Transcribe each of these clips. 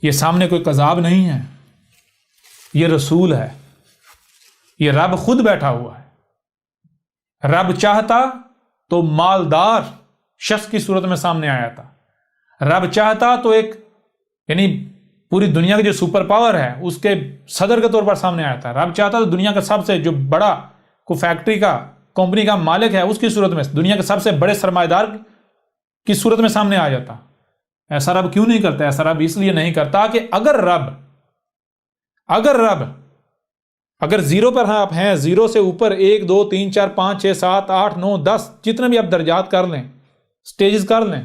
یہ سامنے کوئی کذاب نہیں ہے، یہ رسول ہے، یہ رب خود بیٹھا ہوا ہے۔ رب چاہتا تو مالدار شخص کی صورت میں سامنے آیا تھا، رب چاہتا تو ایک یعنی پوری دنیا کی جو سپر پاور ہے اس کے صدر کے طور پر سامنے آیا تھا، رب چاہتا تو دنیا کا سب سے جو بڑا کو فیکٹری کا کمپنی کا مالک ہے اس کی صورت میں، دنیا کے سب سے بڑے سرمایہ دار کی صورت میں سامنے آ جاتا۔ ایسا رب کیوں نہیں کرتا؟ ایسا رب اس لیے نہیں کرتا کہ اگر زیرو پر آپ ہیں، زیرو سے اوپر 1 2 3 4 5 6 7 8 9 10 جتنے بھی آپ درجات کر لیں، سٹیجز کر لیں،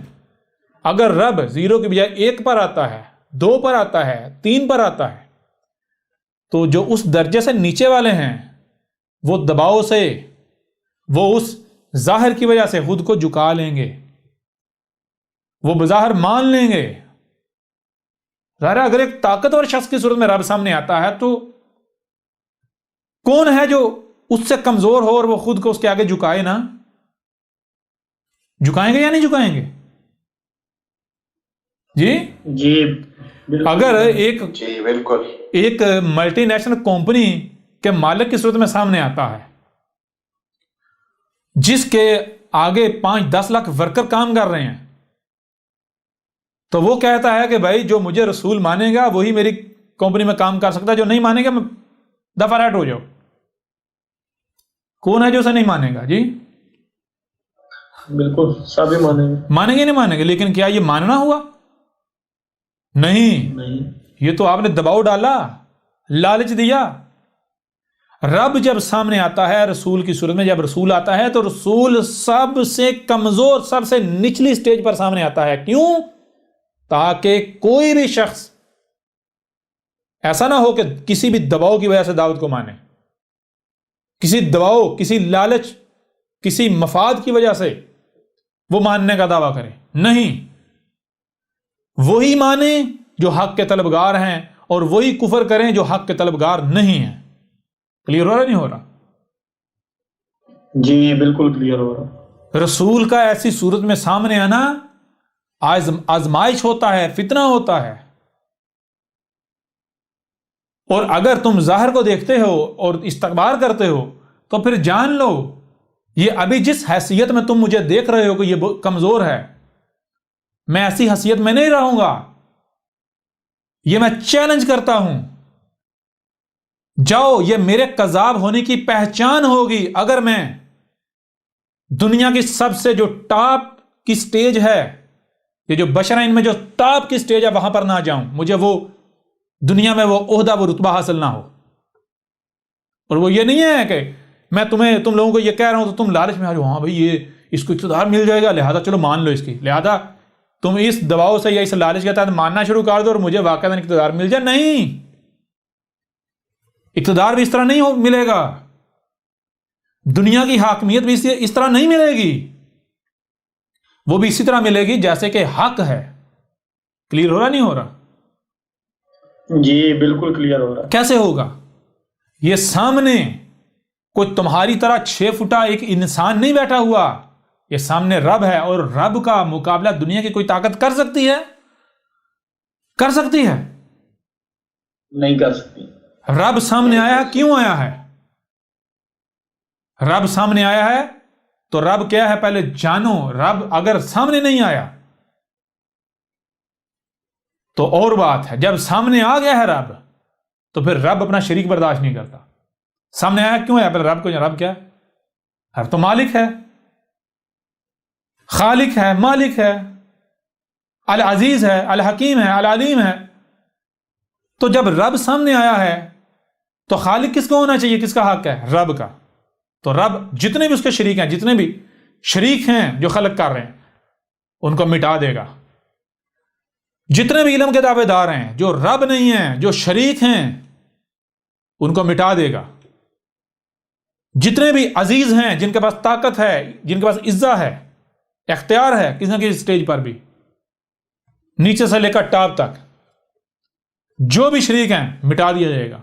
اگر رب زیرو کی بجائے 1 پر آتا ہے، 2 پر آتا ہے، 3 پر آتا ہے، تو جو اس درجے سے نیچے والے ہیں وہ دباؤ سے، وہ اس ظاہر کی وجہ سے خود کو جھکا لیں گے، وہ بظاہر مان لیں گے۔ ظاہر اگر ایک طاقتور شخص کی صورت میں رب سامنے آتا ہے تو کون ہے جو اس سے کمزور ہو اور وہ خود کو اس کے آگے جھکائے نا؟ جھکائیں گے یا نہیں جھکائیں گے؟ جی بالکل۔ اگر ایک ملٹی نیشنل کمپنی کے مالک کی صورت میں سامنے آتا ہے جس کے آگے 5-10 لاکھ ورکر کام کر رہے ہیں، تو وہ کہتا ہے کہ بھائی جو مجھے رسول مانے گا وہی میری کمپنی میں کام کر سکتا ہے، جو نہیں مانے گا دفعہ ہٹ ہو جاؤ۔ کون ہے جو اسے نہیں مانے گا؟ جی بالکل سبھی مانیں گے نہیں مانیں گے، لیکن کیا یہ ماننا ہوا؟ نہیں، یہ تو آپ نے دباؤ ڈالا، لالچ دیا۔ رب جب سامنے آتا ہے رسول کی صورت میں، جب رسول آتا ہے تو رسول سب سے کمزور، سب سے نچلی سٹیج پر سامنے آتا ہے۔ کیوں؟ تاکہ کوئی بھی شخص ایسا نہ ہو کہ کسی بھی دباؤ کی وجہ سے دعوت کو مانے، کسی دباؤ، کسی لالچ، کسی مفاد کی وجہ سے وہ ماننے کا دعویٰ کرے۔ نہیں، وہی مانے جو حق کے طلبگار ہیں اور وہی کفر کریں جو حق کے طلبگار نہیں ہیں۔ کلیئر ہو رہا نہیں ہو رہا؟ جی بالکل کلیئر ہو رہا۔ رسول کا ایسی صورت میں سامنے آنا آزمائش ہوتا ہے، فتنہ ہوتا ہے۔ اور اگر تم ظاہر کو دیکھتے ہو اور استکبار کرتے ہو تو پھر جان لو یہ ابھی جس حیثیت میں تم مجھے دیکھ رہے ہو کہ یہ کمزور ہے، میں ایسی حیثیت میں نہیں رہوں گا۔ یہ میں چیلنج کرتا ہوں، جاؤ، یہ میرے کذاب ہونے کی پہچان ہوگی اگر میں دنیا کی سب سے جو ٹاپ کی سٹیج ہے، یہ جو بشر ہیں ان میں جو ٹاپ کی سٹیج ہے وہاں پر نہ جاؤں، مجھے وہ دنیا میں وہ عہدہ، وہ رتبہ حاصل نہ ہو۔ اور وہ یہ نہیں ہے کہ میں تم لوگوں کو یہ کہہ رہا ہوں تو تم لالچ میں آ جاؤ، ہاں بھائی یہ اس کو اقتدار مل جائے گا لہذا چلو مان لو اس کی، لہذا تم اس دباؤ سے یا اس لالچ کے تحت ماننا شروع کر دو اور مجھے واقعی اقتدار مل جائے۔ نہیں، اقتدار بھی اس طرح نہیں ملے گا، دنیا کی حاکمیت بھی اس طرح نہیں ملے گی، وہ بھی اسی طرح ملے گی جیسے کہ حق ہے۔ کلیئر ہو رہا نہیں ہو رہا؟ جی بالکل کلیئر ہو رہا۔ کیسے ہوگا؟ یہ سامنے کوئی تمہاری طرح 6 فٹا ایک انسان نہیں بیٹھا ہوا، یہ سامنے رب ہے، اور رب کا مقابلہ دنیا کی کوئی طاقت کر سکتی ہے؟ کر سکتی ہے؟ نہیں کر سکتی۔ رب سامنے آیا، کیوں آیا ہے؟ رب سامنے آیا ہے تو رب کیا ہے پہلے جانو۔ رب اگر سامنے نہیں آیا تو اور بات ہے، جب سامنے آ گیا ہے رب تو پھر رب اپنا شریک برداشت نہیں کرتا۔ سامنے آیا کیوں ہے؟ پہلے رب کو، رب کیا ہے؟ رب تو مالک ہے، خالق ہے، مالک ہے، العزیز ہے، الحکیم ہے، العلیم ہے۔ تو جب رب سامنے آیا ہے تو خالق کس کو ہونا چاہیے؟ کس کا حق ہے؟ رب کا۔ تو رب جتنے بھی اس کے شریک ہیں، جتنے بھی شریک ہیں جو خلق کر رہے ہیں ان کو مٹا دے گا۔ جتنے بھی علم کے دعوے دار ہیں جو رب نہیں ہیں، جو شریک ہیں، ان کو مٹا دے گا۔ جتنے بھی عزیز ہیں، جن کے پاس طاقت ہے، جن کے پاس عزت ہے، اختیار ہے کسی نہ کسی سٹیج پر بھی، نیچے سے لے کر ٹاپ تک جو بھی شریک ہیں مٹا دیا جائے گا۔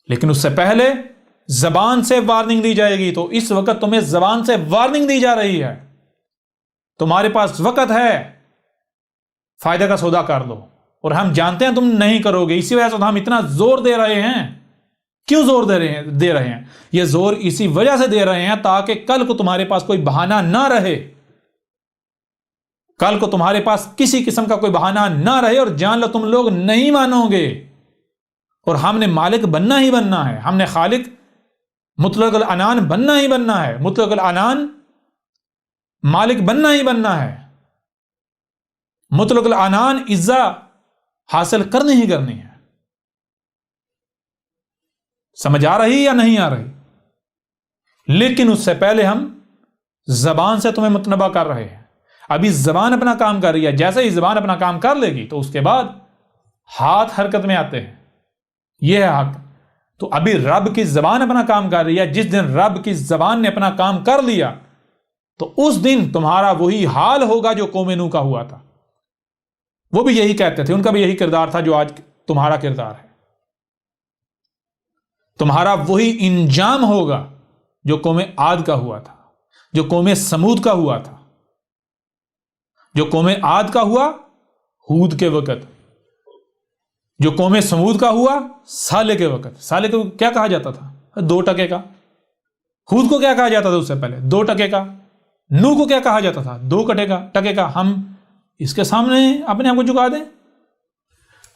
لیکن اس سے پہلے زبان سے وارننگ دی جائے گی۔ تو اس وقت تمہیں زبان سے وارننگ دی جا رہی ہے، تمہارے پاس وقت ہے فائدہ کا سودا کر لو، اور ہم جانتے ہیں تم نہیں کرو گے، اسی وجہ سے تو ہم اتنا زور دے رہے ہیں۔ کیوں زور دے رہے ہیں؟ یہ زور اسی وجہ سے دے رہے ہیں تاکہ کل کو تمہارے پاس کوئی بہانہ نہ رہے، کل کو تمہارے پاس کسی قسم کا کوئی بہانہ نہ رہے، اور جان لو تم لوگ نہیں مانو گے، اور ہم نے مالک بننا ہی بننا ہے، ہم نے خالق مطلق العنان بننا ہی بننا ہے، مطلق العنان مالک بننا ہی بننا ہے، مطلق العنان عزہ حاصل کرنی ہی کرنی ہے۔ سمجھ آ رہی یا نہیں آ رہی؟ لیکن اس سے پہلے ہم زبان سے تمہیں متنبہ کر رہے ہیں۔ ابھی زبان اپنا کام کر رہی ہے، جیسے ہی زبان اپنا کام کر لے گی تو اس کے بعد ہاتھ حرکت میں آتے ہیں، یہ ہے حق۔ تو ابھی رب کی زبان اپنا کام کر رہی ہے، جس دن رب کی زبان نے اپنا کام کر لیا تو اس دن تمہارا وہی حال ہوگا جو قوم نوح کا ہوا تھا۔ وہ بھی یہی کہتے تھے، ان کا بھی یہی کردار تھا جو آج تمہارا کردار ہے۔ تمہارا وہی انجام ہوگا جو قوم عاد کا ہوا تھا، جو قوم سمود کا ہوا تھا، جو قوم عاد کا ہوا ہود کے وقت، جو قوم سمود کا ہوا صالح کے وقت۔ صالح کو کیا کہا جاتا تھا؟ 2 ٹکے کا۔ ہود کو کیا کہا جاتا تھا اس سے پہلے؟ 2 ٹکے کا۔ نوح کو کیا کہا جاتا تھا؟ 2 ٹکے کا۔ ہم اس کے سامنے اپنے آپ کو جھکا دیں؟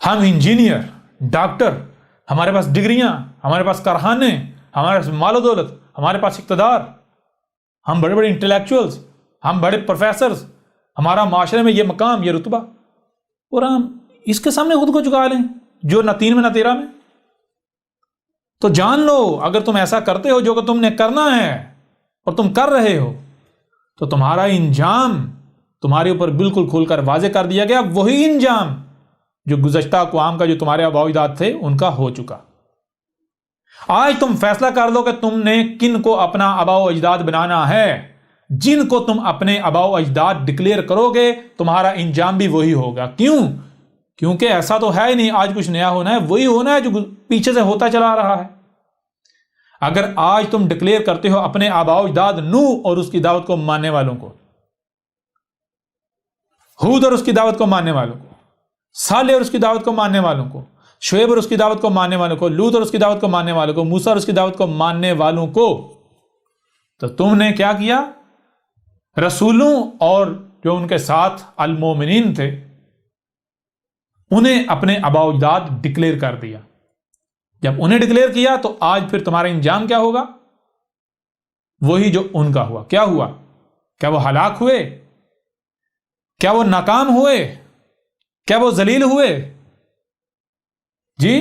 ہم انجینئر، ڈاکٹر، ہمارے پاس ڈگریاں، ہمارے پاس کارخانے، ہمارے پاس مال و دولت، ہمارے پاس اقتدار، ہم بڑے بڑے انٹلیکچوئلز، ہم بڑے پروفیسرز، ہمارا معاشرے میں یہ مقام، یہ رتبہ، اور ہم اس کے سامنے خود کو جھکا لیں جو نہ 3 میں نہ 13 میں؟ تو جان لو اگر تم ایسا کرتے ہو جو کہ تم نے کرنا ہے اور تم کر رہے ہو تو تمہارا انجام تمہارے اوپر بالکل کھول کر واضح کر دیا گیا، وہی انجام جو گزشتہ اقوام کا، جو تمہارے آباء و اجداد تھے، ان کا ہو چکا۔ آج تم فیصلہ کر لو کہ تم نے کن کو اپنا آباء و اجداد بنانا ہے۔ جن کو تم اپنے آباء و اجداد ڈکلیئر کرو گے تمہارا انجام بھی وہی ہوگا۔ کیوں؟ کیونکہ ایسا تو ہے ہی نہیں آج کچھ نیا ہونا ہے، وہی ہونا ہے جو پیچھے سے ہوتا چلا رہا ہے۔ اگر آج تم ڈکلیئر کرتے ہو اپنے آباء و اجداد نوح اور اس کی دعوت کو ماننے والوں کو، ہود اور اس کی دعوت کو ماننے والوں کو، صالح اور اس کی دعوت کو ماننے والوں کو، شعیب اور اس کی دعوت کو ماننے والوں کو، لوط اور اس کی دعوت کو ماننے والوں کو، موسیٰ اور اس کی دعوت کو ماننے والوں کو، تو تم نے کیا کیا؟ رسولوں اور جو ان کے ساتھ المومنین تھے انہیں اپنے آباء و اجداد ڈکلیئر کر دیا۔ جب انہیں ڈکلیئر کیا تو آج پھر تمہارا انجام کیا ہوگا؟ وہی جو ان کا ہوا۔ کیا ہوا؟ کیا وہ ہلاک ہوئے؟ کیا وہ ناکام ہوئے؟ کیا وہ ذلیل ہوئے؟ جی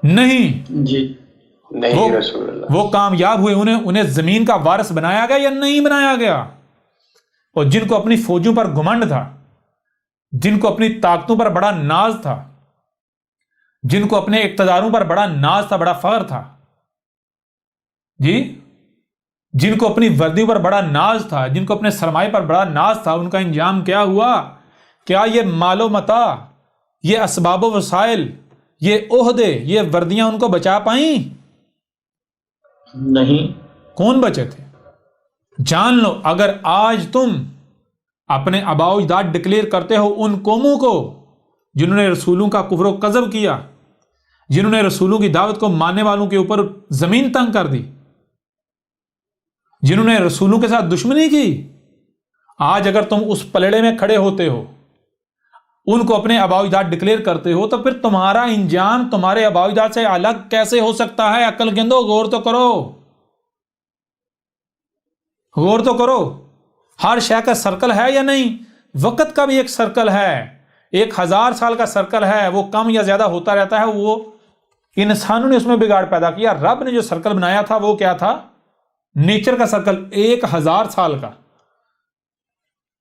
نہیں جی نہیں رسول اللہ، وہ کامیاب ہوئے، انہیں زمین کا وارث بنایا گیا یا نہیں بنایا گیا؟ اور جن کو اپنی فوجوں پر گھمنڈ تھا، جن کو اپنی طاقتوں پر بڑا ناز تھا، جن کو اپنے اقتداروں پر بڑا ناز تھا، بڑا فخر تھا، جی جن کو اپنی وردیوں پر بڑا ناز تھا، جن کو اپنے سرمایہ پر بڑا ناز تھا، ان کا انجام کیا ہوا؟ کیا یہ مال و متاع، یہ اسباب و وسائل، یہ عہدے، یہ وردیاں ان کو بچا پائیں؟ نہیں۔ کون بچے تھے؟ جان لو اگر آج تم اپنے آباء و اجداد ڈکلیئر کرتے ہو ان قوموں کو جنہوں نے رسولوں کا کفر و کذب کیا، جنہوں نے رسولوں کی دعوت کو ماننے والوں کے اوپر زمین تنگ کر دی، جنہوں نے رسولوں کے ساتھ دشمنی کی، آج اگر تم اس پلڑے میں کھڑے ہوتے ہو، ان کو اپنے آباء و اجداد ڈکلیئر کرتے ہو، تو پھر تمہارا انجام تمہارے آباء و اجداد سے الگ کیسے ہو سکتا ہے؟ عقل گندو، غور تو کرو، غور تو کرو۔ ہر شے کا سرکل ہے یا نہیں؟ وقت کا بھی ایک سرکل ہے، 1000 سال کا سرکل ہے، وہ کم یا زیادہ ہوتا رہتا ہے۔ وہ انسانوں نے اس میں بگاڑ پیدا کیا۔ رب نے جو سرکل بنایا تھا وہ کیا تھا؟ نیچر کا سرکل، 1000 سال کا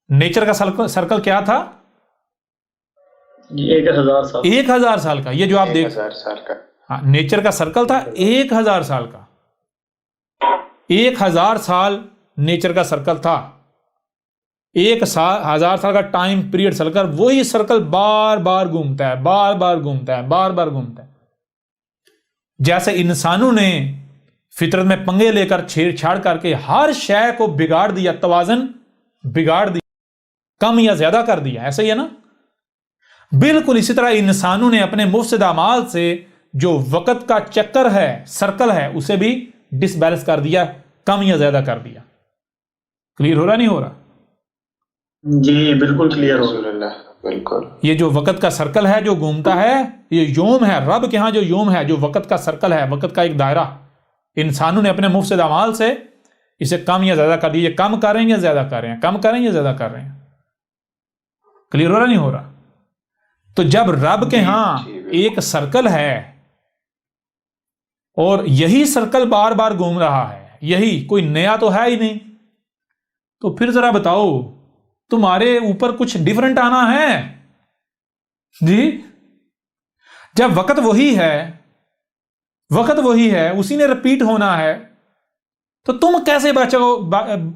نیچر کا سرکل کیا تھا؟ 1000 سال 1000 سال کا۔ یہ جو آپ دیکھ 1000 سال کا، ہاں، نیچر کا سرکل تھا 1000 سال کا۔ 1000 سال نیچر کا سرکل تھا، 1000 سال کا ٹائم پیریڈ سرکل، وہی سرکل بار بار گھومتا ہے، بار بار گھومتا ہے، بار بار گھومتا ہے۔ جیسے انسانوں نے فطرت میں پنگے لے کر چھیڑ چھاڑ کر کے ہر شے کو بگاڑ دیا، توازن بگاڑ دیا، کم یا زیادہ کر دیا، ایسا ہی ہے نا؟ بالکل اسی طرح انسانوں نے اپنے مفسد اعمال سے جو وقت کا چکر ہے، سرکل ہے، اسے بھی ڈس بیلنس کر دیا، کم یا زیادہ کر دیا۔ کلیئر ہو رہا نہیں ہو رہا؟ جی بالکل کلیئر ہو رسول اللہ، بالکل۔ یہ جو وقت کا سرکل ہے جو گھومتا ہے، یہ یوم ہے، رب کے ہاں جو یوم ہے، جو وقت کا سرکل ہے، وقت کا ایک دائرہ، انسانوں نے اپنے مفسد اعمال سے اسے کم یا زیادہ کر دیا۔ یہ کم کر رہے ہیں یا زیادہ کر رہے ہیں؟ کم کر رہے ہیں یا زیادہ کر رہے ہیں؟ کلیئر ہو رہا نہیں ہو رہا؟ تو جب رب کے ہاں ایک سرکل ہے اور یہی سرکل بار بار گھوم رہا ہے، یہی، کوئی نیا تو ہے ہی نہیں، تو پھر ذرا بتاؤ تمہارے اوپر کچھ ڈیفرنٹ آنا ہے؟ جی، جب وقت وہی ہے، وقت وہی ہے، اسی نے رپیٹ ہونا ہے، تو تم کیسے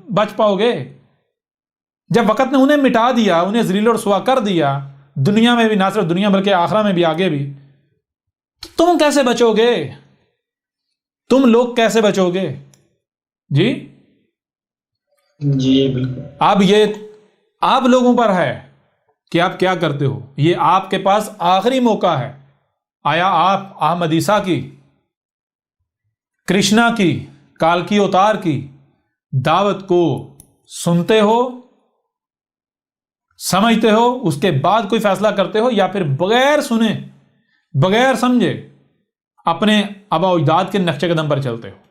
بچ پاؤ گے؟ جب وقت نے انہیں مٹا دیا، انہیں ذلیل و رسوا کر دیا، دنیا میں بھی، نہ صرف دنیا بلکہ آخرہ میں بھی، آگے بھی، تو تم کیسے بچو گے؟ تم لوگ کیسے بچو گے؟ جی جی بالکل۔ اب یہ آپ لوگوں پر ہے کہ آپ کیا کرتے ہو۔ یہ آپ کے پاس آخری موقع ہے۔ آیا آپ احمد عیسیٰ کی، کرشنا کی، کالکی اوتار کی دعوت کو سنتے ہو، سمجھتے ہو، اس کے بعد کوئی فیصلہ کرتے ہو، یا پھر بغیر سنے، بغیر سمجھے اپنے آباء و اجداد کے نقشے قدم پر چلتے ہو؟